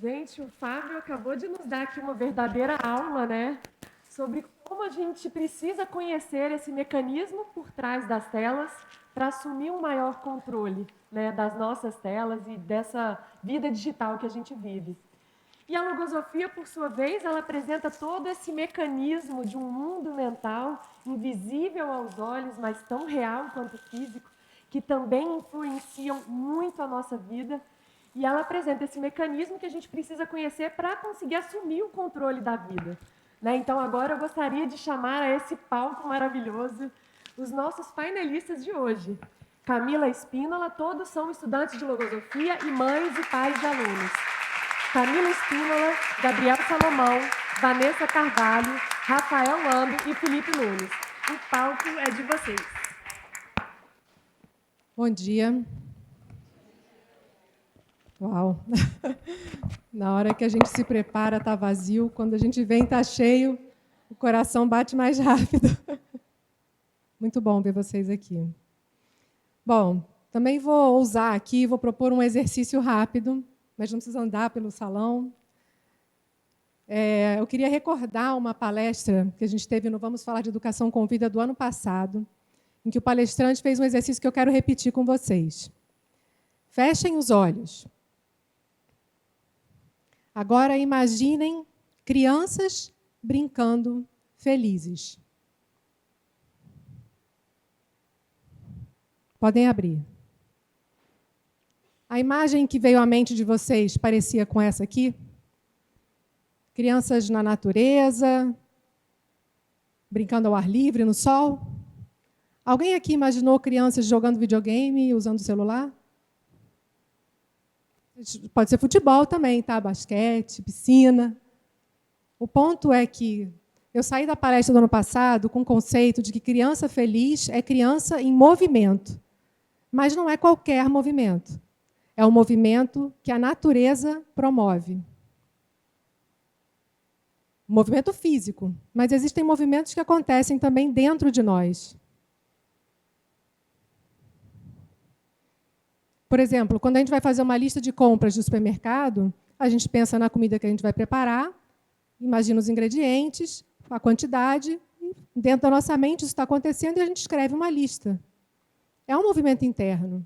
Gente, o Fábio acabou de nos dar aqui uma verdadeira aula, né? Sobre como a gente precisa conhecer esse mecanismo por trás das telas para assumir um maior controle, né, das nossas telas e dessa vida digital que a gente vive. E a logosofia, por sua vez, ela apresenta todo esse mecanismo de um mundo mental invisível aos olhos, mas tão real quanto físico, que também influenciam muito a nossa vida. E ela apresenta esse mecanismo que a gente precisa conhecer para conseguir assumir o controle da vida. Né? Então, agora eu gostaria de chamar a esse palco maravilhoso os nossos painelistas de hoje. Camila Espínola, todos são estudantes de logosofia e mães e pais de alunos. Camila Espínola, Gabriel Salomão, Vanessa Carvalho, Rafael Lando e Felipe Nunes. O palco é de vocês. Bom dia. Uau! Na hora que a gente se prepara, está vazio. Quando a gente vem, está cheio. O coração bate mais rápido. Muito bom ver vocês aqui. Bom, também vou ousar aqui, vou propor um exercício rápido, mas não precisa andar pelo salão. Eu queria recordar uma palestra que a gente teve no Vamos Falar de Educação com Vida do ano passado, em que o palestrante fez um exercício que eu quero repetir com vocês. Fechem os olhos. Agora imaginem crianças brincando felizes. Podem abrir. A imagem que veio à mente de vocês parecia com essa aqui? Crianças na natureza, brincando ao ar livre, no sol? Alguém aqui imaginou crianças jogando videogame, usando o celular? Pode ser futebol também, tá? Basquete, piscina. O ponto é que eu saí da palestra do ano passado com o conceito de que criança feliz é criança em movimento. Mas não é qualquer movimento. É um movimento que a natureza promove. Movimento físico, mas existem movimentos que acontecem também dentro de nós. Por exemplo, quando a gente vai fazer uma lista de compras do supermercado, a gente pensa na comida que a gente vai preparar, imagina os ingredientes, a quantidade, e dentro da nossa mente isso está acontecendo e a gente escreve uma lista. É um movimento interno.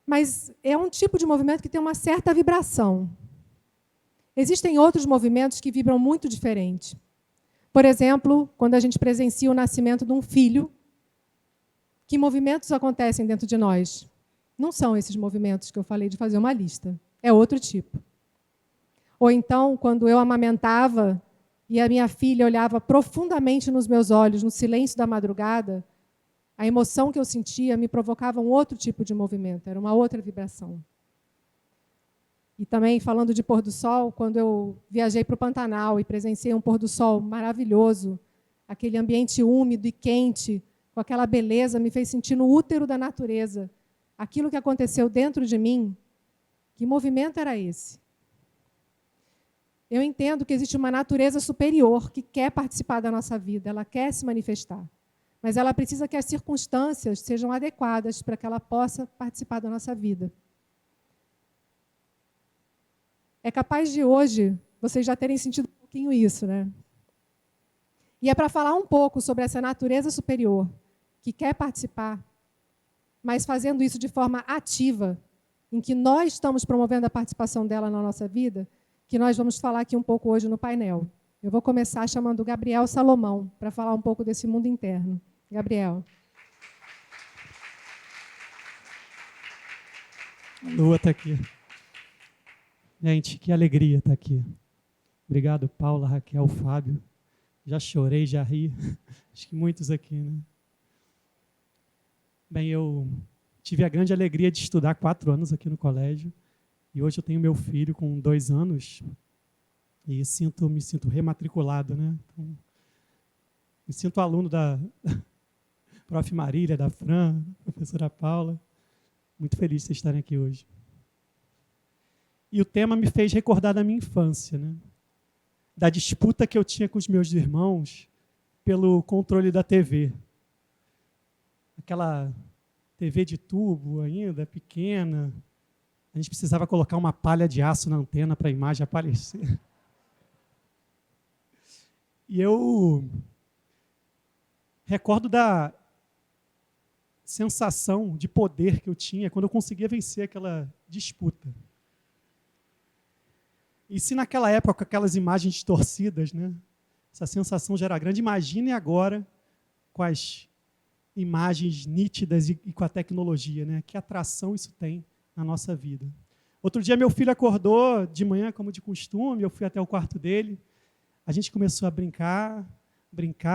Mas é um tipo de movimento que tem uma certa vibração. Existem outros movimentos que vibram muito diferente. Por exemplo, quando a gente presencia o nascimento de um filho, que movimentos acontecem dentro de nós? Não são esses movimentos que eu falei de fazer uma lista. É outro tipo. Ou então, quando eu amamentava e a minha filha olhava profundamente nos meus olhos, no silêncio da madrugada, a emoção que eu sentia me provocava um outro tipo de movimento, era uma outra vibração. E também, falando de pôr do sol, quando eu viajei para o Pantanal e presenciei um pôr do sol maravilhoso, aquele ambiente úmido e quente, com aquela beleza, me fez sentir no útero da natureza. Aquilo que aconteceu dentro de mim, que movimento era esse? Eu entendo que existe uma natureza superior que quer participar da nossa vida, ela quer se manifestar. Mas ela precisa que as circunstâncias sejam adequadas para que ela possa participar da nossa vida. É capaz de hoje vocês já terem sentido um pouquinho isso, né? E é para falar um pouco sobre essa natureza superior que quer participar, mas fazendo isso de forma ativa, em que nós estamos promovendo a participação dela na nossa vida, que nós vamos falar aqui um pouco hoje no painel. Eu vou começar chamando o Gabriel Salomão para falar um pouco desse mundo interno. Gabriel. A Lua está aqui. Gente, que alegria estar aqui. Obrigado, Paula, Raquel, Fábio. Já chorei, já ri. Acho que muitos aqui, né? Bem, eu tive a grande alegria de estudar 4 anos aqui no colégio. E hoje eu tenho meu filho com 2 anos. E me sinto rematriculado, né? Então, me sinto aluno da Prof. Marília, da Fran, professora Paula. Muito feliz de vocês estarem aqui hoje. E o tema me fez recordar da minha infância, né? Da disputa que eu tinha com os meus irmãos pelo controle da TV. Aquela TV de tubo ainda, pequena, A gente precisava colocar uma palha de aço na antena para a imagem aparecer. E eu recordo da sensação de poder que eu tinha quando eu conseguia vencer aquela disputa. E se naquela época, com aquelas imagens distorcidas, né, essa sensação já era grande, imagine agora com as imagens nítidas e com a tecnologia, né? Que atração isso tem na nossa vida. Outro dia meu filho acordou de manhã, como de costume, eu fui até o quarto dele, a gente começou a brincar,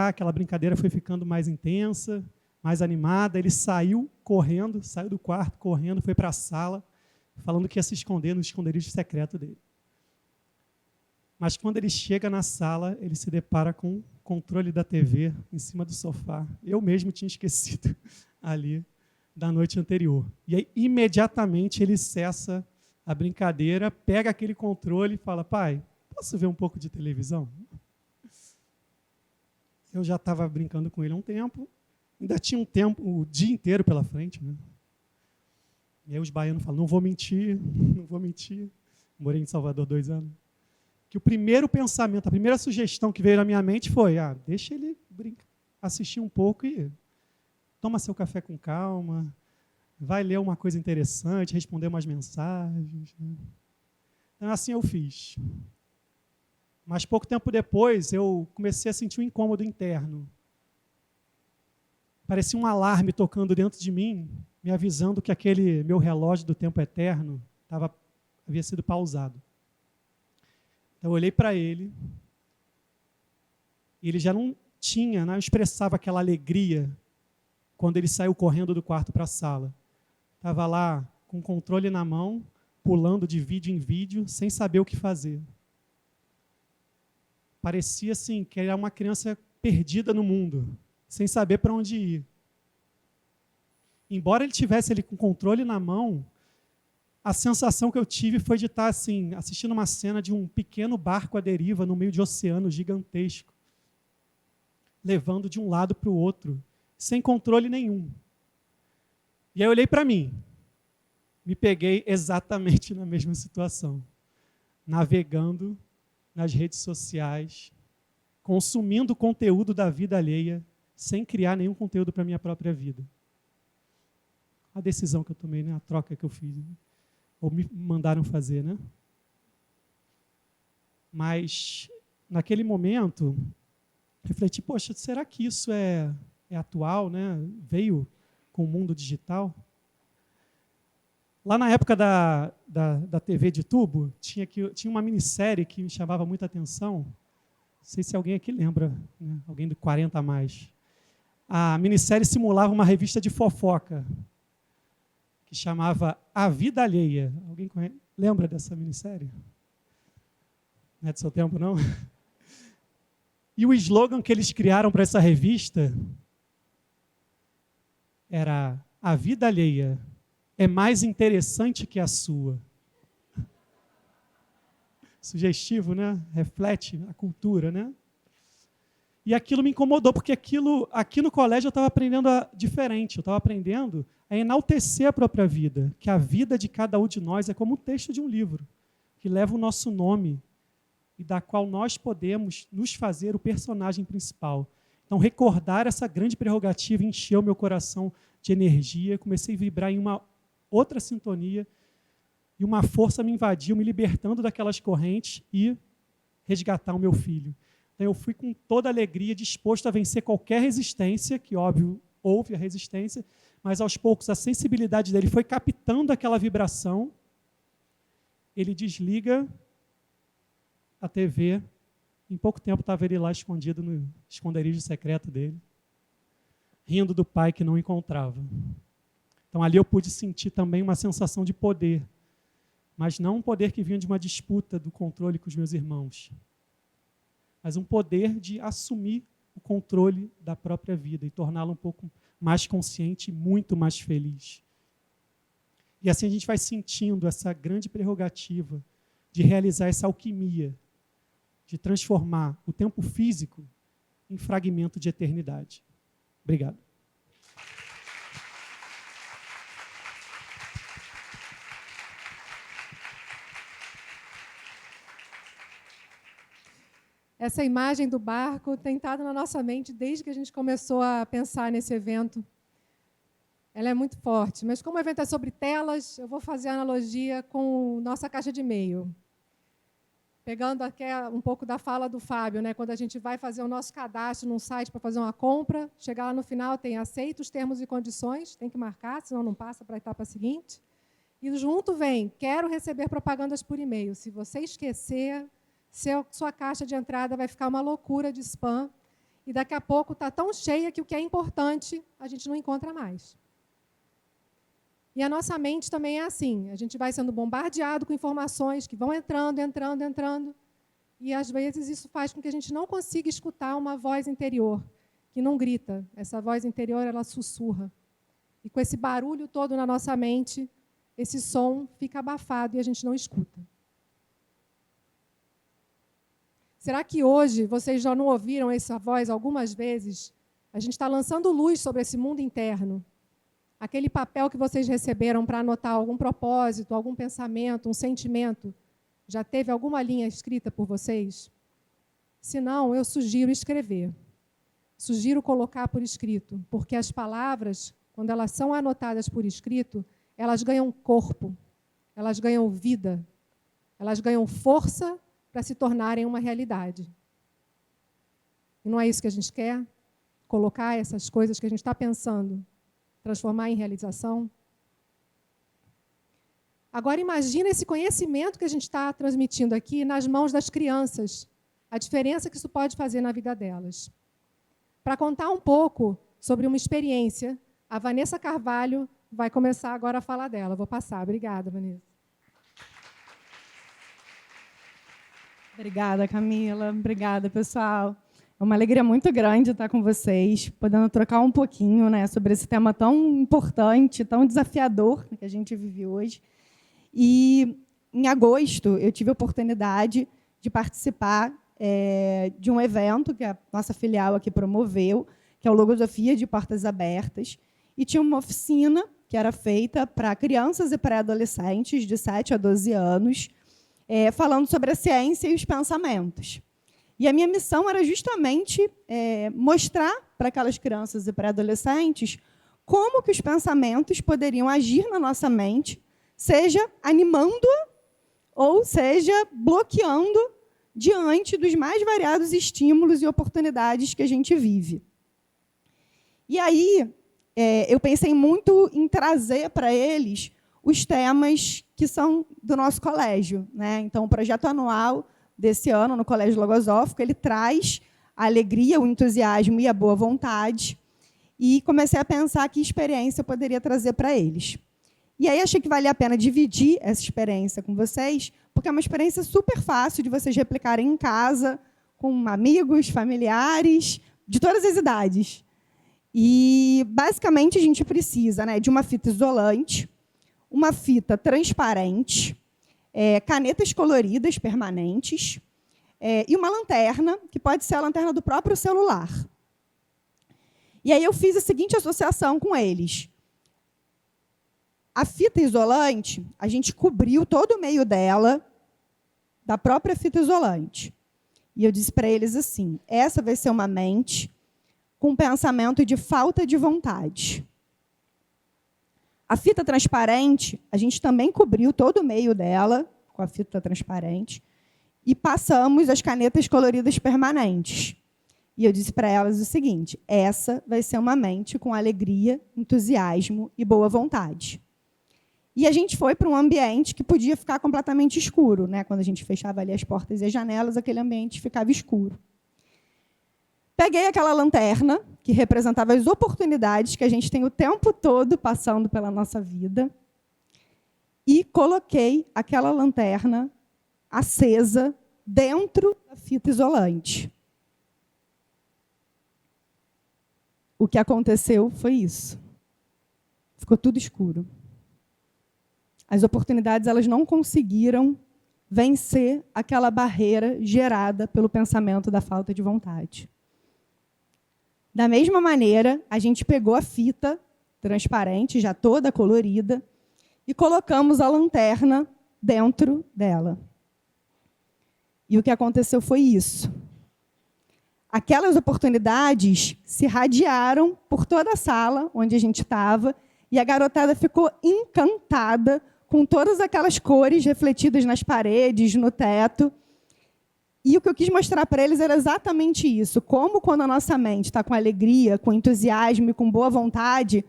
aquela brincadeira foi ficando mais intensa, mais animada, ele saiu correndo, saiu do quarto correndo, foi para a sala, falando que ia se esconder no esconderijo secreto dele. Mas quando ele chega na sala, ele se depara com o controle da TV em cima do sofá. Eu mesmo tinha esquecido ali da noite anterior. E aí, imediatamente, ele cessa a brincadeira, pega aquele controle e fala: pai, posso ver um pouco de televisão? Eu já estava brincando com ele há um tempo, ainda tinha um tempo, o dia inteiro pela frente, né? E aí os baianos falam: não vou mentir. Morei em Salvador 2 anos. Que o primeiro pensamento, a primeira sugestão que veio na minha mente foi: deixa ele assistir um pouco e toma seu café com calma, vai ler uma coisa interessante, responder umas mensagens. Né? Então, assim eu fiz. Mas pouco tempo depois, eu comecei a sentir um incômodo interno. Parecia um alarme tocando dentro de mim, me avisando que aquele meu relógio do tempo eterno havia sido pausado. Eu olhei para ele, e ele já não expressava aquela alegria quando ele saiu correndo do quarto para a sala. Estava lá com o controle na mão, pulando de vídeo em vídeo, sem saber o que fazer. Parecia assim que era uma criança perdida no mundo, sem saber para onde ir. Embora ele tivesse ali com o controle na mão, a sensação que eu tive foi de estar assim, assistindo uma cena de um pequeno barco à deriva no meio de um oceano gigantesco, levando de um lado para o outro, sem controle nenhum. E aí eu olhei para mim, me peguei exatamente na mesma situação, navegando nas redes sociais, consumindo o conteúdo da vida alheia, sem criar nenhum conteúdo para a minha própria vida. A decisão que eu tomei, né? A troca que eu fiz, né? Ou me mandaram fazer, né? Mas, naquele momento, refleti: poxa, será que isso é atual, né? Veio com o mundo digital? Lá na época da TV de tubo, tinha uma minissérie que me chamava muita atenção. Não sei se alguém aqui lembra, né? Alguém do 40 a mais. A minissérie simulava uma revista de fofoca, que chamava A Vida Alheia. Alguém lembra dessa minissérie? Não é do seu tempo, não? E o slogan que eles criaram para essa revista era: a vida alheia é mais interessante que a sua. Sugestivo, né? Reflete a cultura, né? E aquilo me incomodou, porque aqui no colégio eu estava aprendendo diferente. Eu estava aprendendo a enaltecer a própria vida, que a vida de cada um de nós é como um texto de um livro, que leva o nosso nome e da qual nós podemos nos fazer o personagem principal. Então, recordar essa grande prerrogativa encheu meu coração de energia, comecei a vibrar em uma outra sintonia, e uma força me invadiu, me libertando daquelas correntes e resgatar o meu filho. Então, eu fui com toda alegria, disposto a vencer qualquer resistência, que, óbvio, houve a resistência, mas, aos poucos, a sensibilidade dele foi captando aquela vibração. Ele desliga a TV. Em pouco tempo, estava ele lá escondido no esconderijo secreto dele, rindo do pai que não encontrava. Então, ali eu pude sentir também uma sensação de poder, mas não um poder que vinha de uma disputa do controle com os meus irmãos, mas um poder de assumir o controle da própria vida e torná-la um pouco mais consciente e muito mais feliz. E assim a gente vai sentindo essa grande prerrogativa de realizar essa alquimia, de transformar o tempo físico em fragmento de eternidade. Obrigado. Essa imagem do barco tem estado na nossa mente desde que a gente começou a pensar nesse evento. Ela é muito forte, mas como o evento é sobre telas, eu vou fazer a analogia com nossa caixa de e-mail. Pegando aqui um pouco da fala do Fábio, né? Quando a gente vai fazer o nosso cadastro num site para fazer uma compra, chegar lá no final tem aceito os termos e condições, tem que marcar, senão não passa para a etapa seguinte. E junto vem, quero receber propagandas por e-mail. Se você esquecer, sua caixa de entrada vai ficar uma loucura de spam e daqui a pouco está tão cheia que o que é importante a gente não encontra mais. E a nossa mente também é assim, a gente vai sendo bombardeado com informações que vão entrando, e às vezes isso faz com que a gente não consiga escutar uma voz interior, que não grita. Essa voz interior, ela sussurra. E com esse barulho todo na nossa mente, esse som fica abafado e a gente não escuta. Será que hoje vocês já não ouviram essa voz algumas vezes? A gente está lançando luz sobre esse mundo interno. Aquele papel que vocês receberam para anotar algum propósito, algum pensamento, um sentimento, já teve alguma linha escrita por vocês? Se não, eu sugiro escrever. Sugiro colocar por escrito, porque as palavras, quando elas são anotadas por escrito, elas ganham corpo, elas ganham vida, elas ganham força para se tornarem uma realidade. E não é isso que a gente quer? Colocar essas coisas que a gente está pensando, transformar em realização? Agora imagina esse conhecimento que a gente está transmitindo aqui nas mãos das crianças, a diferença que isso pode fazer na vida delas. Para contar um pouco sobre uma experiência, a Vanessa Carvalho vai começar agora a falar dela. Vou passar. Obrigada, Vanessa. Obrigada, Camila. Obrigada, pessoal. É uma alegria muito grande estar com vocês, podendo trocar um pouquinho, né, sobre esse tema tão importante, tão desafiador que a gente vive hoje. E, em agosto, eu tive a oportunidade de participar de um evento que a nossa filial aqui promoveu, que é o Logosofias de Portas Abertas, e tinha uma oficina que era feita para crianças e pré-adolescentes de 7 a 12 anos, falando sobre a ciência e os pensamentos. E a minha missão era justamente mostrar para aquelas crianças e pré-adolescentes como que os pensamentos poderiam agir na nossa mente, seja animando-a ou seja bloqueando diante dos mais variados estímulos e oportunidades que a gente vive. E aí, eu pensei muito em trazer para eles os temas que são do nosso colégio, né? Então, o projeto anual desse ano, no Colégio Logosófico, ele traz a alegria, o entusiasmo e a boa vontade. E comecei a pensar que experiência eu poderia trazer para eles. E aí achei que valia a pena dividir essa experiência com vocês, porque é uma experiência super fácil de vocês replicarem em casa, com amigos, familiares, de todas as idades. E, basicamente, a gente precisa, né, de uma fita isolante, uma fita transparente, canetas coloridas permanentes e uma lanterna, que pode ser a lanterna do próprio celular. E aí eu fiz a seguinte associação com eles. A fita isolante, a gente cobriu todo o meio dela, da própria fita isolante. E eu disse para eles assim, essa vai ser uma mente com pensamento de falta de vontade. A fita transparente, a gente também cobriu todo o meio dela, com a fita transparente, e passamos as canetas coloridas permanentes. E eu disse para elas o seguinte, essa vai ser uma mente com alegria, entusiasmo e boa vontade. E a gente foi para um ambiente que podia ficar completamente escuro, né? Quando a gente fechava ali as portas e as janelas, aquele ambiente ficava escuro. Peguei aquela lanterna, que representava as oportunidades que a gente tem o tempo todo passando pela nossa vida, e coloquei aquela lanterna acesa dentro da fita isolante. O que aconteceu foi isso. Ficou tudo escuro. As oportunidades elas não conseguiram vencer aquela barreira gerada pelo pensamento da falta de vontade. Da mesma maneira, a gente pegou a fita transparente, já toda colorida, e colocamos a lanterna dentro dela. E o que aconteceu foi isso. aquelas oportunidades se radiaram por toda a sala onde a gente estava, e a garotada ficou encantada com todas aquelas cores refletidas nas paredes, no teto. E o que eu quis mostrar para eles era exatamente isso. Como quando a nossa mente está com alegria, com entusiasmo e com boa vontade,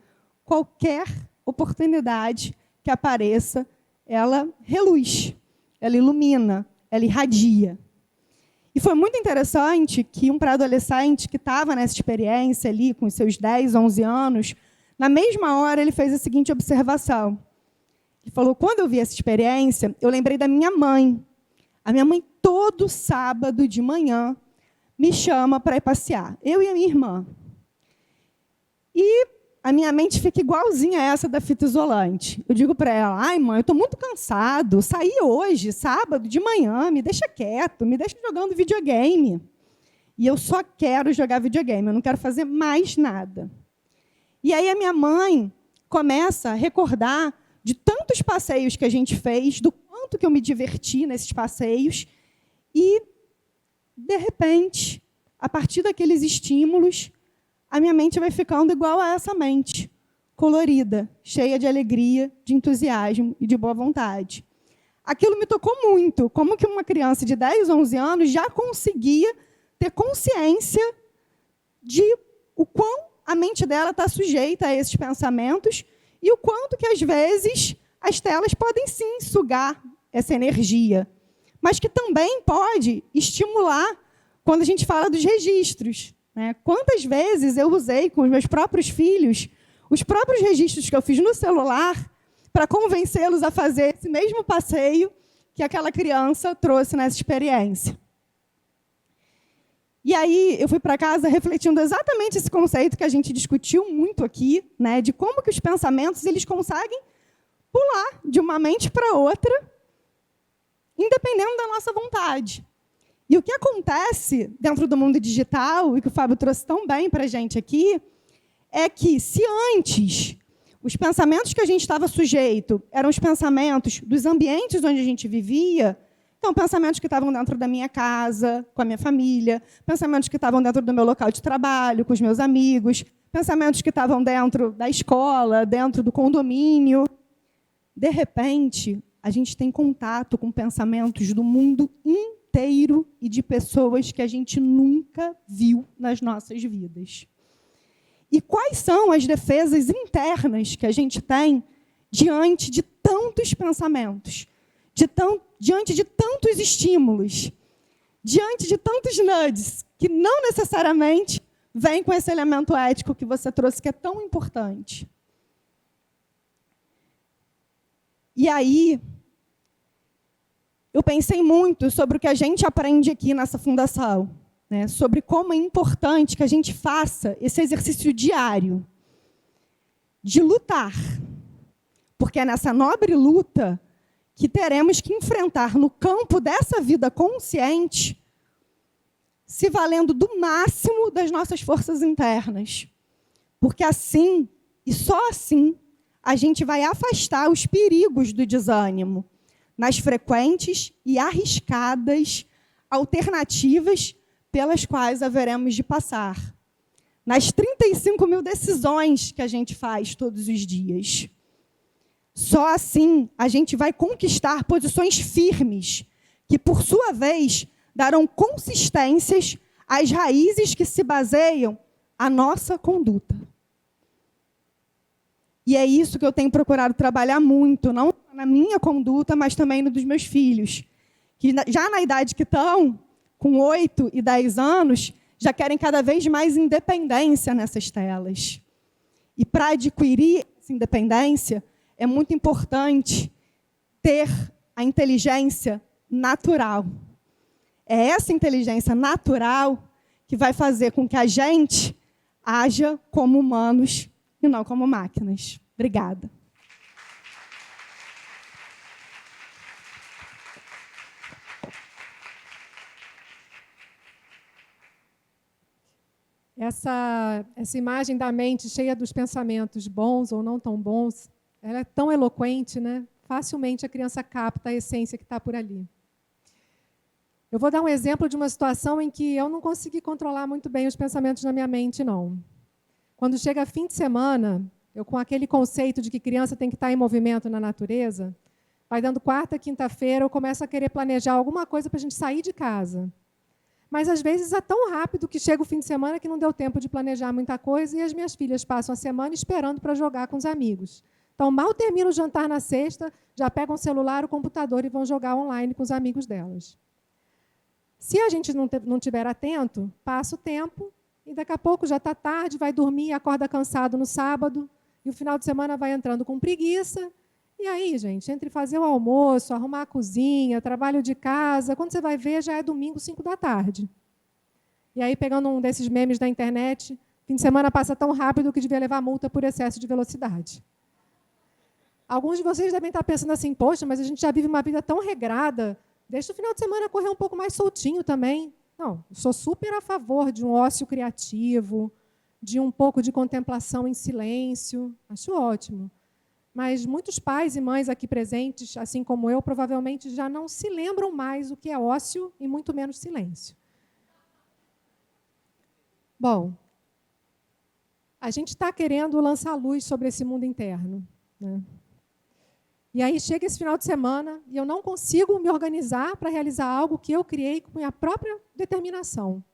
qualquer oportunidade que apareça, ela reluz, ela ilumina, ela irradia. E foi muito interessante que um pré-adolescente que estava nessa experiência ali, com os seus 10, 11 anos, na mesma hora ele fez a seguinte observação. Ele falou, quando eu vi essa experiência, eu lembrei da minha mãe. A minha mãe, todo sábado de manhã, me chama para ir passear, eu e a minha irmã. E a minha mente fica igualzinha a essa da fita isolante. Eu digo para ela, ai, mãe, eu estou muito cansado, saí hoje, sábado, de manhã, me deixa quieto, me deixa jogando videogame. E eu só quero jogar videogame, eu não quero fazer mais nada. E aí a minha mãe começa a recordar de tantos passeios que a gente fez, do quanto que eu me diverti nesses passeios, e, de repente, a partir daqueles estímulos, a minha mente vai ficando igual a essa mente, colorida, cheia de alegria, de entusiasmo e de boa vontade. Aquilo me tocou muito, como que uma criança de 10, 11 anos já conseguia ter consciência de o quão a mente dela está sujeita a esses pensamentos e o quanto que, às vezes, as telas podem, sim, sugar essa energia, mas que também pode estimular quando a gente fala dos registros. Né? Quantas vezes eu usei com os meus próprios filhos os próprios registros que eu fiz no celular para convencê-los a fazer esse mesmo passeio que aquela criança trouxe nessa experiência. E aí eu fui para casa refletindo exatamente esse conceito que a gente discutiu muito aqui, né, de como que os pensamentos eles conseguem pular de uma mente para outra, independendo da nossa vontade. E o que acontece dentro do mundo digital, e que o Fábio trouxe tão bem para a gente aqui, é que se antes os pensamentos que a gente estava sujeito eram os pensamentos dos ambientes onde a gente vivia, então pensamentos que estavam dentro da minha casa, com a minha família, pensamentos que estavam dentro do meu local de trabalho, com os meus amigos, pensamentos que estavam dentro da escola, dentro do condomínio. De repente, a gente tem contato com pensamentos do mundo inteiro e de pessoas que a gente nunca viu nas nossas vidas. E quais são as defesas internas que a gente tem diante de tantos pensamentos, diante de tantos estímulos, diante de tantos nudges, que não necessariamente vêm com esse elemento ético que você trouxe, que é tão importante? E aí, eu pensei muito sobre o que a gente aprende aqui nessa fundação, né, sobre como é importante que a gente faça esse exercício diário de lutar, porque é nessa nobre luta que teremos que enfrentar no campo dessa vida consciente, se valendo do máximo das nossas forças internas, porque assim, e só assim, a gente vai afastar os perigos do desânimo nas frequentes e arriscadas alternativas pelas quais haveremos de passar, nas 35 mil decisões que a gente faz todos os dias. Só assim a gente vai conquistar posições firmes, que, por sua vez, darão consistências às raízes que se baseiam a nossa conduta. E é isso que eu tenho procurado trabalhar muito, não na minha conduta, mas também no dos meus filhos, que já na idade que estão, com 8 e 10 anos, já querem cada vez mais independência nessas telas. E para adquirir essa independência, é muito importante ter a inteligência natural. É essa inteligência natural que vai fazer com que a gente haja como humanos e não como máquinas. Obrigada. Essa imagem da mente cheia dos pensamentos bons ou não tão bons, ela é tão eloquente, né? Facilmente a criança capta a essência que está por ali. Eu vou dar um exemplo de uma situação em que eu não consegui controlar muito bem os pensamentos na minha mente, não. Quando chega fim de semana, eu com aquele conceito de que criança tem que estar em movimento na natureza, vai dando quarta, quinta-feira, eu começo a querer planejar alguma coisa para a gente sair de casa. Mas, às vezes, é tão rápido que chega o fim de semana que não deu tempo de planejar muita coisa e as minhas filhas passam a semana esperando para jogar com os amigos. Então, mal termina o jantar na sexta, já pegam o celular, o computador e vão jogar online com os amigos delas. Se a gente não estiver atento, passa o tempo e daqui a pouco já está tarde, vai dormir, acorda cansado no sábado e o final de semana vai entrando com preguiça. E aí, gente, entre fazer o almoço, arrumar a cozinha, trabalho de casa, quando você vai ver, já é domingo, 5 da tarde. E aí, pegando um desses memes da internet, fim de semana passa tão rápido que devia levar multa por excesso de velocidade. Alguns de vocês devem estar pensando assim, poxa, mas a gente já vive uma vida tão regrada, deixa o final de semana correr um pouco mais soltinho também. Não, eu sou super a favor de um ócio criativo, de um pouco de contemplação em silêncio, acho ótimo. Mas muitos pais e mães aqui presentes, assim como eu, provavelmente já não se lembram mais o que é ócio e muito menos silêncio. Bom, a gente está querendo lançar luz sobre esse mundo interno, né? E aí chega esse final de semana e eu não consigo me organizar para realizar algo que eu criei com minha própria determinação.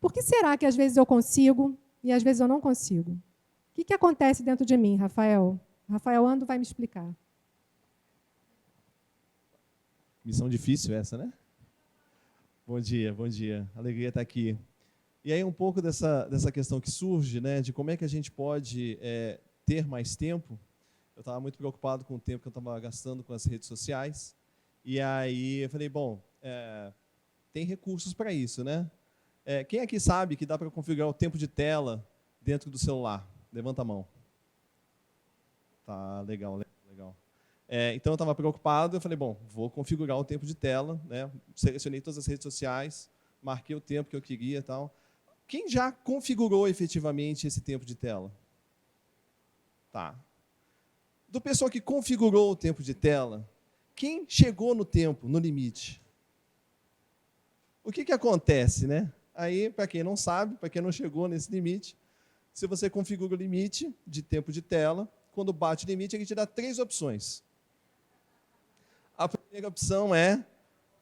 Por que será que às vezes eu consigo e às vezes eu não consigo? O que acontece dentro de mim, Rafael? Rafael Ando vai me explicar. Missão difícil essa, né? Bom dia, bom dia. Alegria estar aqui. E aí um pouco dessa questão que surge, né, de como é que a gente pode ter mais tempo. Eu estava muito preocupado com o tempo que eu estava gastando com as redes sociais. E aí eu falei, bom, tem recursos para isso, né? Quem aqui sabe que dá para configurar o tempo de tela dentro do celular? Levanta a mão. Tá, legal, legal. Então, eu estava preocupado, eu falei, bom, vou configurar o tempo de tela, né? Selecionei todas as redes sociais, marquei o tempo que eu queria e tal. Quem já configurou efetivamente esse tempo de tela? Tá. Do pessoal que configurou o tempo de tela, quem chegou no tempo, no limite? O que acontece, né? Aí, para quem não sabe, para quem não chegou nesse limite, se você configura o limite de tempo de tela, quando bate o limite, ele te dá 3 opções. A primeira opção é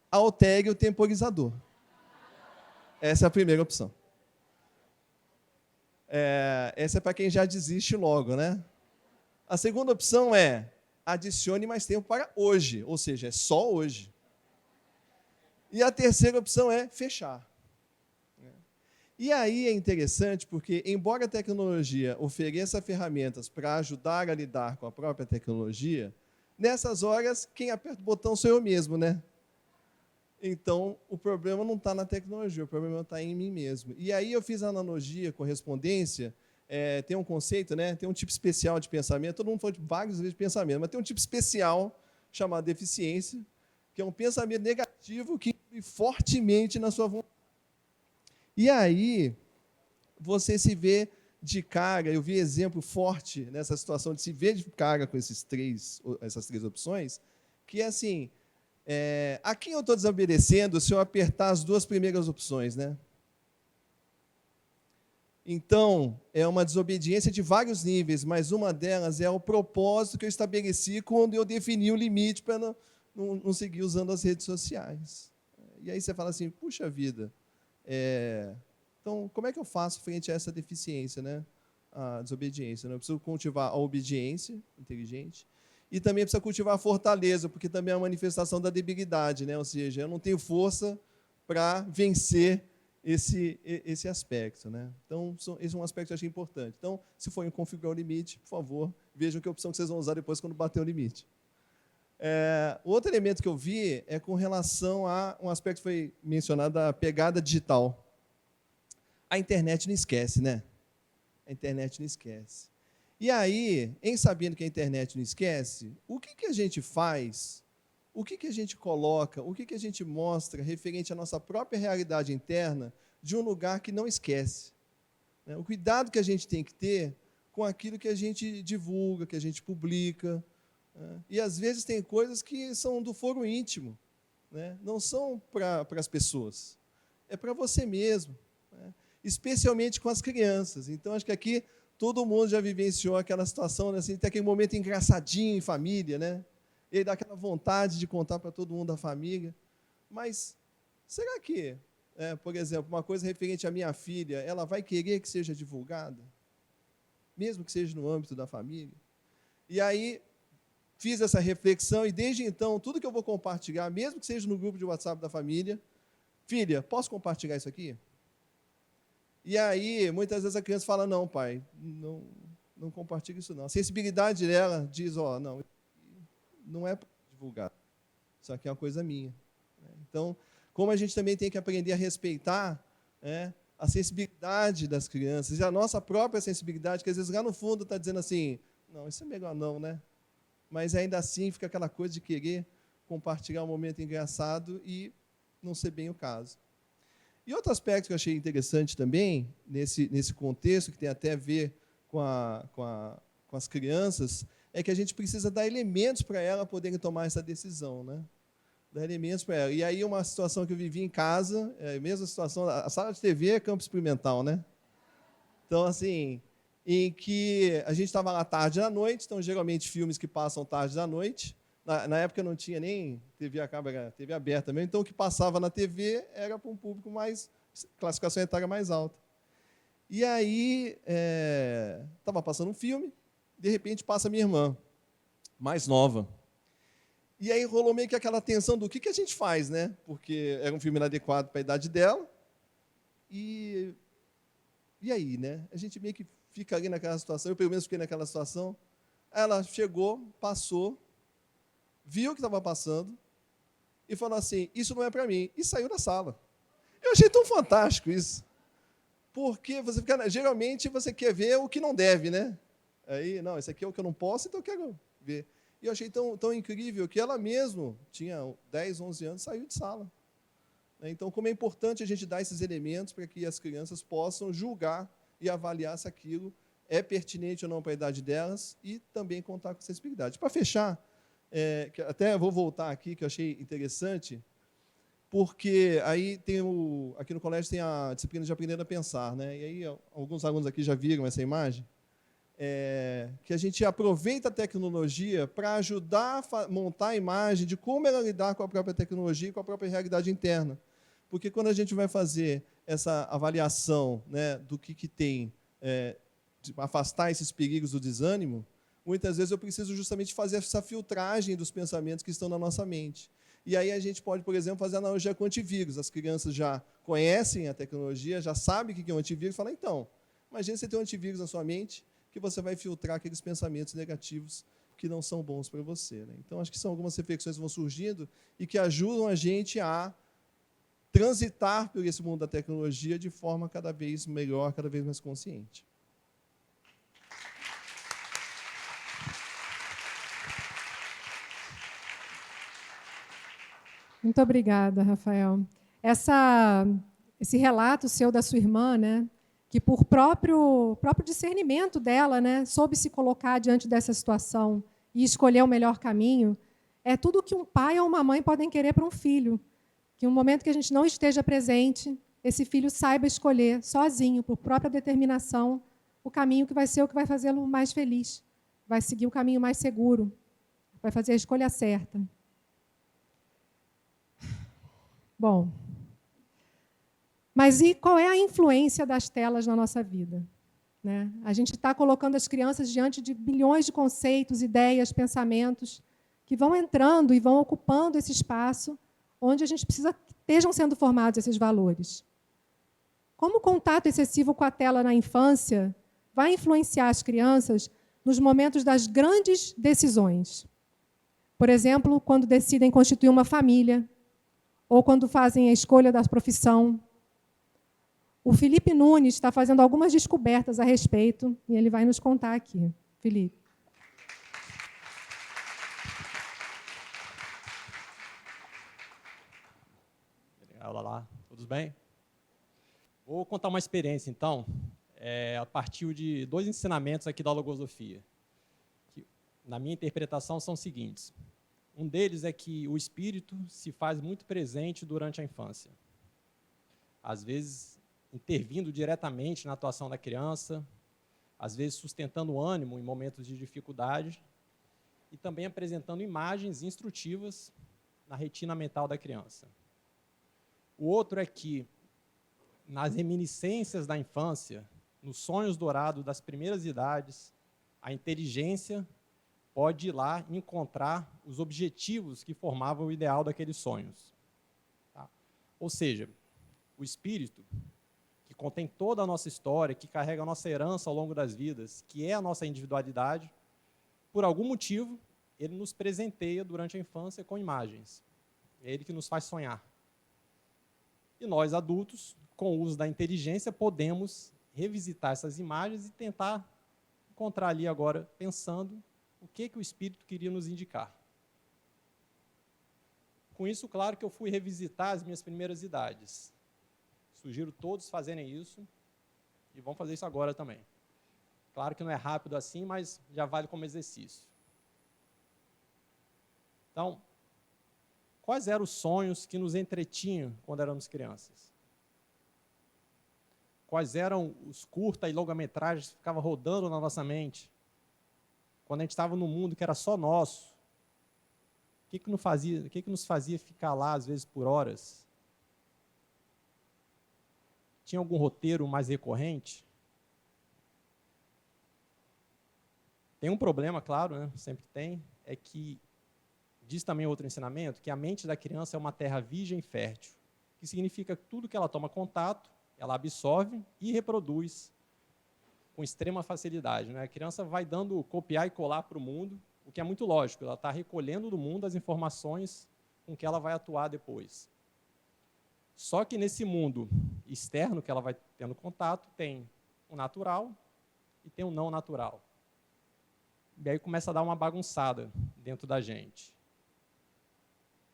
altere o temporizador. Essa é a primeira opção. Essa é para quem já desiste logo, né? A segunda opção é adicione mais tempo para hoje, ou seja, é só hoje. E a terceira opção é fechar. E aí é interessante porque, embora a tecnologia ofereça ferramentas para ajudar a lidar com a própria tecnologia, nessas horas, quem aperta o botão sou eu mesmo, né? Então, o problema não está na tecnologia, o problema está em mim mesmo. E aí eu fiz a analogia, correspondência, tem um conceito, né? Tem um tipo especial de pensamento, todo mundo falou de várias vezes de pensamento, mas tem um tipo especial chamado deficiência, que é um pensamento negativo que influi fortemente na sua vontade. E aí, você se vê de cara, eu vi exemplo forte nessa situação de se ver de cara com essas três opções, que é assim, a quem eu estou desobedecendo se eu apertar as 2 primeiras opções, né? Então, é uma desobediência de vários níveis, mas uma delas é o propósito que eu estabeleci quando eu defini o limite para não seguir usando as redes sociais. E aí você fala assim, puxa vida, então, como é que eu faço frente a essa deficiência, né? A desobediência, né? Eu preciso cultivar a obediência inteligente e também precisa cultivar a fortaleza, porque também é uma manifestação da debilidade, né? Ou seja, eu não tenho força para vencer esse aspecto, né? Então, esse é um aspecto que eu achei importante. Então, se forem configurar o limite, por favor, vejam que opção que vocês vão usar depois quando bater o limite. O outro elemento que eu vi é com relação a um aspecto que foi mencionado, a pegada digital. A internet não esquece, né? A internet não esquece. E aí, em sabendo que a internet não esquece, o que a gente faz, o que a gente coloca, o que a gente mostra referente à nossa própria realidade interna de um lugar que não esquece? O cuidado que a gente tem que ter com aquilo que a gente divulga, que a gente publica. E, às vezes, tem coisas que são do foro íntimo. né? Não são para as pessoas, é para você mesmo, né? Especialmente com as crianças. Então, acho que aqui todo mundo já vivenciou aquela situação, né, assim, tem aquele momento engraçadinho em família, né? E aí dá aquela vontade de contar para todo mundo da família. Mas será que, por exemplo, uma coisa referente à minha filha, ela vai querer que seja divulgada? Mesmo que seja no âmbito da família? E aí, fiz essa reflexão e, desde então, tudo que eu vou compartilhar, mesmo que seja no grupo de WhatsApp da família, filha, posso compartilhar isso aqui? E aí, muitas vezes a criança fala, não, pai, não compartilha isso não. A sensibilidade dela diz, não é para divulgar, isso aqui é uma coisa minha. Então, como a gente também tem que aprender a respeitar, a sensibilidade das crianças, e a nossa própria sensibilidade, que às vezes lá no fundo está dizendo assim, não, isso é melhor não, né? Mas ainda assim fica aquela coisa de querer compartilhar um momento engraçado e não ser bem o caso. E outro aspecto que eu achei interessante também, nesse contexto, que tem até a ver com as crianças, é que a gente precisa dar elementos para ela poderem tomar essa decisão, né? Dar elementos para ela. E aí, uma situação que eu vivi em casa, a mesma situação, a sala de TV é campo experimental, né? Então, assim, em que a gente estava lá tarde da noite, então, geralmente, filmes que passam tarde da noite. Na época não tinha nem TV a cabo, era TV aberta mesmo, então o que passava na TV era para um público mais, classificação etária mais alta. E aí, estava passando um filme, de repente passa minha irmã, mais nova. E aí rolou meio que aquela tensão do que a gente faz, né? Porque era um filme inadequado para a idade dela. E aí, né? A gente meio que fica ali naquela situação, eu pelo menos fiquei naquela situação. Ela chegou, passou, viu o que estava passando e falou assim, isso não é para mim, e saiu da sala. Eu achei tão fantástico isso, porque geralmente você quer ver o que não deve, né? Aí, não, esse aqui é o que eu não posso, então eu quero ver. E eu achei tão incrível que ela mesma, tinha 10, 11 anos, saiu de sala. Então, como é importante a gente dar esses elementos para que as crianças possam julgar e avaliar se aquilo é pertinente ou não para a idade delas e também contar com sensibilidade. Para fechar, que até vou voltar aqui, que eu achei interessante, porque aí aqui no colégio tem a disciplina de aprender a pensar, né? E aí alguns alunos aqui já viram essa imagem, que a gente aproveita a tecnologia para ajudar a montar a imagem de como ela lidar com a própria tecnologia e com a própria realidade interna. Porque quando a gente vai fazer essa avaliação, né, do que tem, de afastar esses perigos do desânimo, muitas vezes eu preciso justamente fazer essa filtragem dos pensamentos que estão na nossa mente. E aí a gente pode, por exemplo, fazer analogia com antivírus. As crianças já conhecem a tecnologia, já sabem o que é um antivírus, e falam, então, imagina você ter um antivírus na sua mente, que você vai filtrar aqueles pensamentos negativos que não são bons para você, né? Então, acho que são algumas reflexões que vão surgindo e que ajudam a gente a transitar por esse mundo da tecnologia de forma cada vez melhor, cada vez mais consciente. Muito obrigada, Rafael. Esse relato seu da sua irmã, né, que por próprio discernimento dela, né, soube se colocar diante dessa situação e escolher o melhor caminho, é tudo que um pai ou uma mãe podem querer para um filho. Que no momento que a gente não esteja presente, esse filho saiba escolher sozinho, por própria determinação, o caminho que vai ser o que vai fazê-lo mais feliz. Vai seguir o caminho mais seguro, vai fazer a escolha certa. Bom, mas e qual é a influência das telas na nossa vida? Né? A gente está colocando as crianças diante de bilhões de conceitos, ideias, pensamentos, que vão entrando e vão ocupando esse espaço onde a gente precisa que estejam sendo formados esses valores. Como o contato excessivo com a tela na infância vai influenciar as crianças nos momentos das grandes decisões? Por exemplo, quando decidem constituir uma família, ou quando fazem a escolha da profissão. O Felipe Nunes está fazendo algumas descobertas a respeito, e ele vai nos contar aqui. Felipe. Olá, todos bem? Vou contar uma experiência, então, a partir de 2 ensinamentos aqui da logosofia, que, na minha interpretação, são os seguintes. Um deles é que o espírito se faz muito presente durante a infância. Às vezes, intervindo diretamente na atuação da criança, às vezes sustentando o ânimo em momentos de dificuldade e também apresentando imagens instrutivas na retina mental da criança. O outro é que, nas reminiscências da infância, nos sonhos dourados das primeiras idades, a inteligência pode ir lá e encontrar os objetivos que formavam o ideal daqueles sonhos. Tá? Ou seja, o espírito, que contém toda a nossa história, que carrega a nossa herança ao longo das vidas, que é a nossa individualidade, por algum motivo, ele nos presenteia durante a infância com imagens. É ele que nos faz sonhar. E nós, adultos, com o uso da inteligência, podemos revisitar essas imagens e tentar encontrar ali agora, pensando o que o espírito queria nos indicar. Com isso, claro que eu fui revisitar as minhas primeiras idades. Sugiro todos fazerem isso e vão fazer isso agora também. Claro que não é rápido assim, mas já vale como exercício. Então, quais eram os sonhos que nos entretinham quando éramos crianças? Quais eram os curta e longa-metragens que ficavam rodando na nossa mente? Quando a gente estava num mundo que era só nosso, o que nos fazia ficar lá, às vezes, por horas? Tinha algum roteiro mais recorrente? Tem um problema, claro, né? Sempre tem, é que, diz também outro ensinamento, que a mente da criança é uma terra virgem e fértil, que significa que tudo que ela toma contato, ela absorve e reproduz com extrema facilidade. Né? A criança vai dando copiar e colar para o mundo, o que é muito lógico, ela está recolhendo do mundo as informações com que ela vai atuar depois. Só que nesse mundo externo que ela vai tendo contato, tem o natural e tem o não natural. E aí começa a dar uma bagunçada dentro da gente.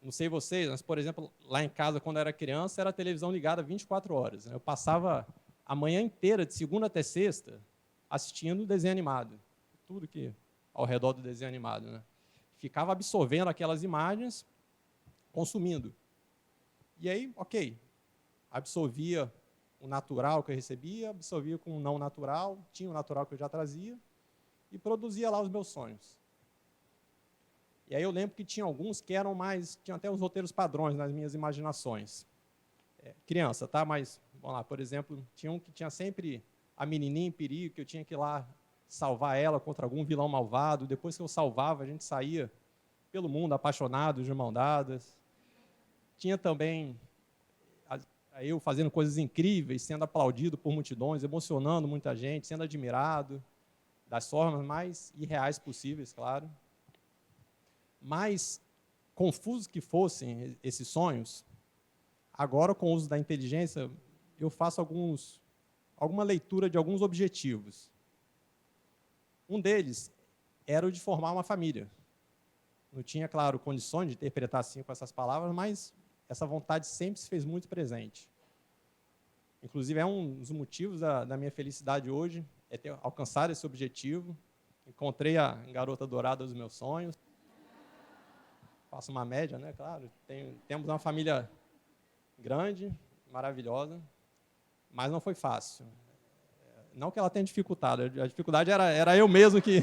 Não sei vocês, mas, por exemplo, lá em casa, quando eu era criança, era a televisão ligada 24 horas. Eu passava a manhã inteira, de segunda até sexta, assistindo desenho animado. Tudo que ao redor do desenho animado. Né? Ficava absorvendo aquelas imagens, consumindo. E aí, ok, absorvia o natural que eu recebia, absorvia com o não natural, tinha o natural que eu já trazia, e produzia lá os meus sonhos. E aí eu lembro que tinha alguns que eram mais, tinham até os roteiros padrões nas minhas imaginações. Criança, tá? Mas, vamos lá, por exemplo, tinha um que tinha sempre a menininha em perigo, que eu tinha que ir lá salvar ela contra algum vilão malvado. Depois que eu salvava, a gente saía pelo mundo apaixonado, de mão dadas. Tinha também eu fazendo coisas incríveis, sendo aplaudido por multidões, emocionando muita gente, sendo admirado, das formas mais irreais possíveis, claro. Mais confusos que fossem esses sonhos, agora, com o uso da inteligência, eu faço alguma leitura de alguns objetivos. Um deles era o de formar uma família. Não tinha, claro, condições de interpretar assim com essas palavras, mas essa vontade sempre se fez muito presente. Inclusive, é um dos motivos da minha felicidade hoje, é ter alcançado esse objetivo. Encontrei a garota dourada dos meus sonhos. Faço uma média, né? Claro. Temos uma família grande, maravilhosa, mas não foi fácil. Não que ela tenha dificultado, a dificuldade era eu mesmo que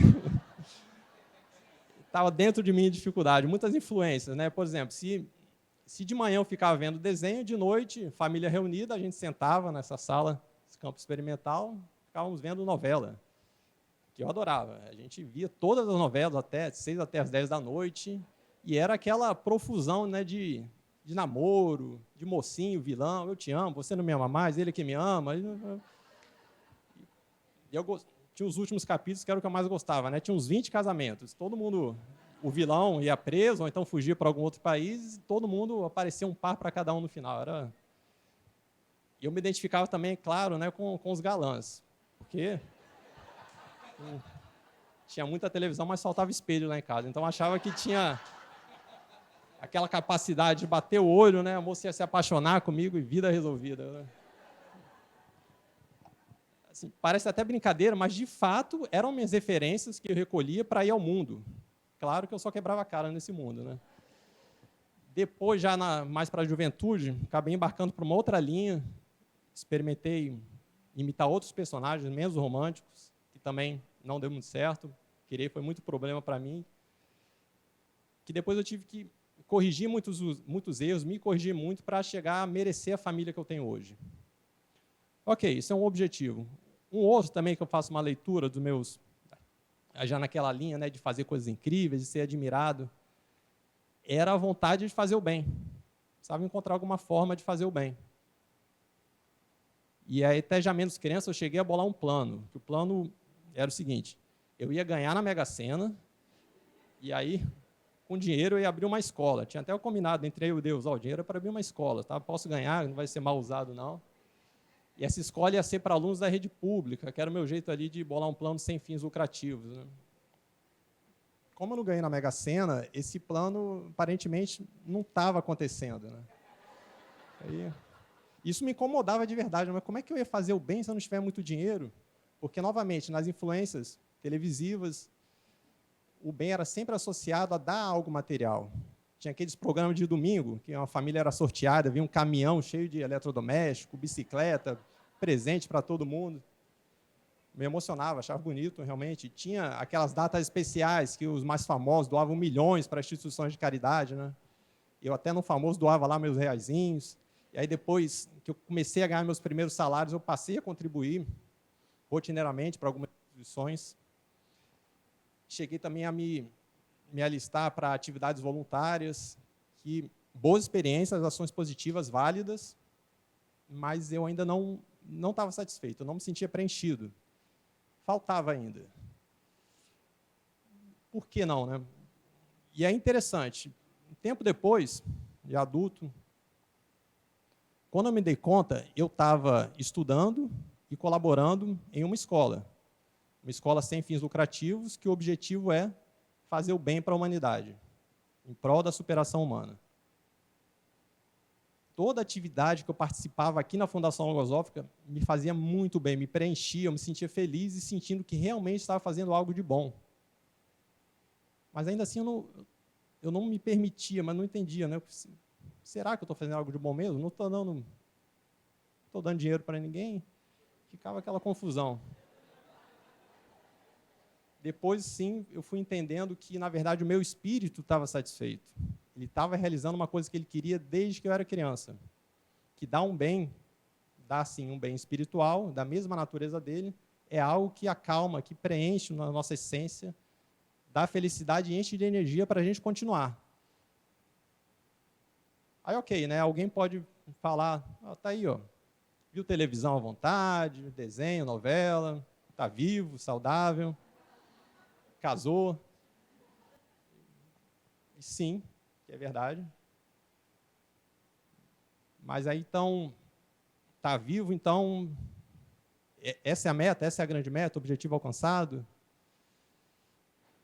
estava dentro de mim a dificuldade. Muitas influências, né? Por exemplo, se de manhã eu ficava vendo desenho, de noite, família reunida, a gente sentava nessa sala, esse campo experimental, ficávamos vendo novela, que eu adorava. A gente via todas as novelas até 6 até as 10 da noite, e era aquela profusão, né, de namoro, de mocinho, vilão, eu te amo, você não me ama mais, ele que me ama. E tinha os últimos capítulos que era o que eu mais gostava, né? Tinha uns 20 casamentos, todo mundo, o vilão ia preso, ou então fugia para algum outro país, e todo mundo aparecia um par para cada um no final. E eu me identificava também, claro, né, com os galãs, porque tinha muita televisão, mas faltava espelho lá em casa, então eu achava que tinha aquela capacidade de bater o olho, né, a moça ia se apaixonar comigo e vida resolvida. Né? Assim, parece até brincadeira, mas de fato eram minhas referências que eu recolhia para ir ao mundo. claro que eu só quebrava a cara nesse mundo, né? Depois, já mais para a juventude, acabei embarcando para uma outra linha, experimentei imitar outros personagens menos românticos, que também não deu muito certo, foi muito problema para mim, que depois eu tive que corrigir muitos erros, me corrigir muito para chegar a merecer a família que eu tenho hoje. Ok, isso é um objetivo. Um outro também que eu faço uma leitura dos meus, já naquela linha, né, de fazer coisas incríveis, de ser admirado, era a vontade de fazer o bem. Precisava encontrar alguma forma de fazer o bem. E aí, até já menos criança, eu cheguei a bolar um plano. Que o plano era o seguinte: eu ia ganhar na Mega Sena, e aí, com dinheiro, eu ia abrir uma escola. Tinha até o combinado entre eu e Deus: o dinheiro é para abrir uma escola, tá? Posso ganhar, não vai ser mal usado, não. E essa escola ia ser para alunos da rede pública, que era o meu jeito ali de bolar um plano sem fins lucrativos, né? Como eu não ganhei na Mega Sena, esse plano, aparentemente, não estava acontecendo, né? Aí, isso me incomodava de verdade, mas como é que eu ia fazer o bem se eu não tiver muito dinheiro? Porque, novamente, nas influências televisivas, o bem era sempre associado a dar algo material. Tinha aqueles programas de domingo, que uma família era sorteada, vinha um caminhão cheio de eletrodoméstico, bicicleta, presente para todo mundo. Me emocionava, achava bonito, realmente. Tinha aquelas datas especiais que os mais famosos doavam milhões para instituições de caridade, né? Eu até no famoso doava lá meus reaisinhos. E aí depois que eu comecei a ganhar meus primeiros salários, eu passei a contribuir rotineiramente para algumas instituições. Cheguei também a me alistar para atividades voluntárias, que boas experiências, ações positivas, válidas, mas eu ainda não estava satisfeito, eu não me sentia preenchido. Faltava ainda. Por que não, né? E é interessante, um tempo depois, de adulto, quando eu me dei conta, eu estava estudando e colaborando em uma escola sem fins lucrativos, que o objetivo é fazer o bem para a humanidade, em prol da superação humana. Toda atividade que eu participava aqui na Fundação Logosófica me fazia muito bem, me preenchia, eu me sentia feliz e sentindo que realmente estava fazendo algo de bom. Mas ainda assim eu não me permitia, mas não entendia, né? Será que eu estou fazendo algo de bom mesmo? Não estou dando dinheiro para ninguém? Ficava aquela confusão. Depois, sim, eu fui entendendo que, na verdade, o meu espírito estava satisfeito. Ele estava realizando uma coisa que ele queria desde que eu era criança. Que dar um bem, dar, sim, um bem espiritual, da mesma natureza dele, é algo que acalma, que preenche na nossa essência, dá felicidade e enche de energia para a gente continuar. Aí, ok, né? Alguém pode falar: tá aí, ó, viu televisão à vontade, desenho, novela, tá vivo, saudável, casou. E sim, que é verdade. Mas aí, então, tá vivo, então, essa é a meta, essa é a grande meta, o objetivo alcançado.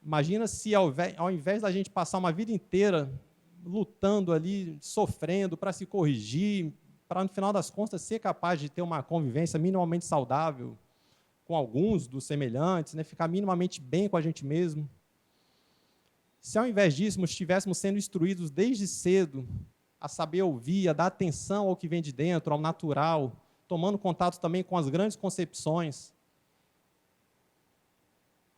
Imagina se, ao invés da gente passar uma vida inteira lutando ali, sofrendo para se corrigir, para, no final das contas, ser capaz de ter uma convivência minimamente saudável com alguns dos semelhantes, né, ficar minimamente bem com a gente mesmo. Se, ao invés disso, estivéssemos sendo instruídos desde cedo a saber ouvir, a dar atenção ao que vem de dentro, ao natural, tomando contato também com as grandes concepções,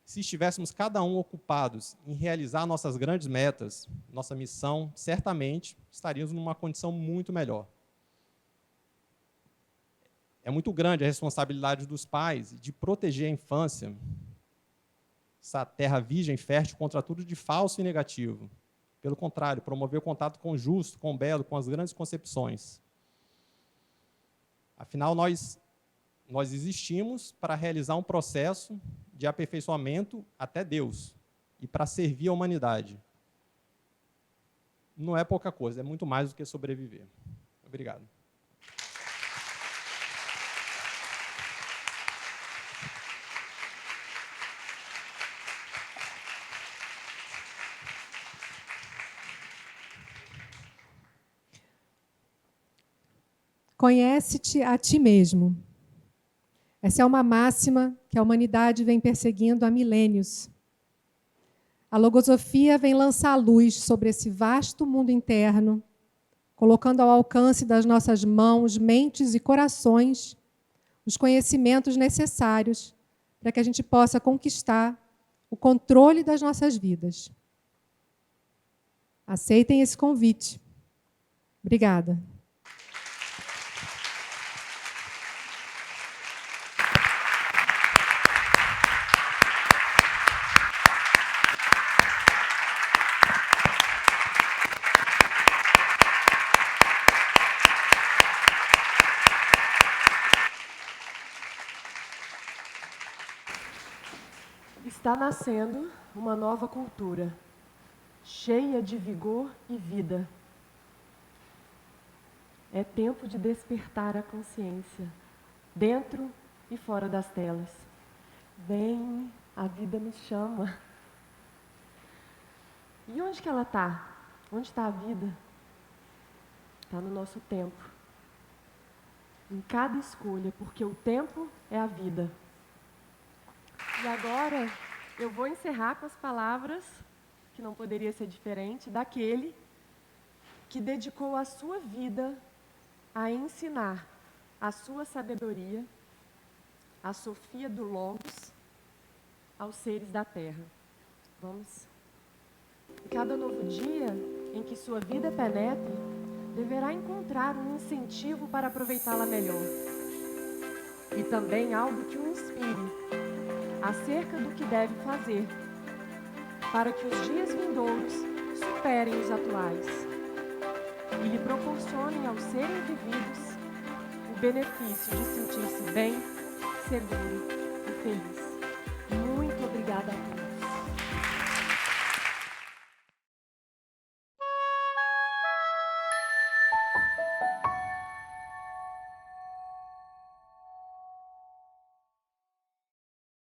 se estivéssemos cada um ocupados em realizar nossas grandes metas, nossa missão, certamente estaríamos numa condição muito melhor. É muito grande a responsabilidade dos pais de proteger a infância, essa terra virgem, fértil, contra tudo de falso e negativo. Pelo contrário, promover o contato com o justo, com o belo, com as grandes concepções. Afinal, nós existimos para realizar um processo de aperfeiçoamento até Deus e para servir a humanidade. Não é pouca coisa, é muito mais do que sobreviver. Obrigado. Conhece-te a ti mesmo. Essa é uma máxima que a humanidade vem perseguindo há milênios. A logosofia vem lançar luz sobre esse vasto mundo interno, colocando ao alcance das nossas mãos, mentes e corações os conhecimentos necessários para que a gente possa conquistar o controle das nossas vidas. Aceitem esse convite. Obrigada. Está nascendo uma nova cultura, cheia de vigor e vida. É tempo de despertar a consciência, dentro e fora das telas. Vem, a vida nos chama. E onde que ela está? Onde está a vida? Está no nosso tempo. Em cada escolha, porque o tempo é a vida. E agora eu vou encerrar com as palavras, que não poderia ser diferente, daquele que dedicou a sua vida a ensinar a sua sabedoria, a Sofia do Logos, aos seres da Terra. Vamos. Em cada novo dia em que sua vida penetre, deverá encontrar um incentivo para aproveitá-la melhor. E também algo que o inspire acerca do que deve fazer, para que os dias vindouros superem os atuais e lhe proporcionem aos serem vividos o benefício de sentir-se bem, seguro e feliz.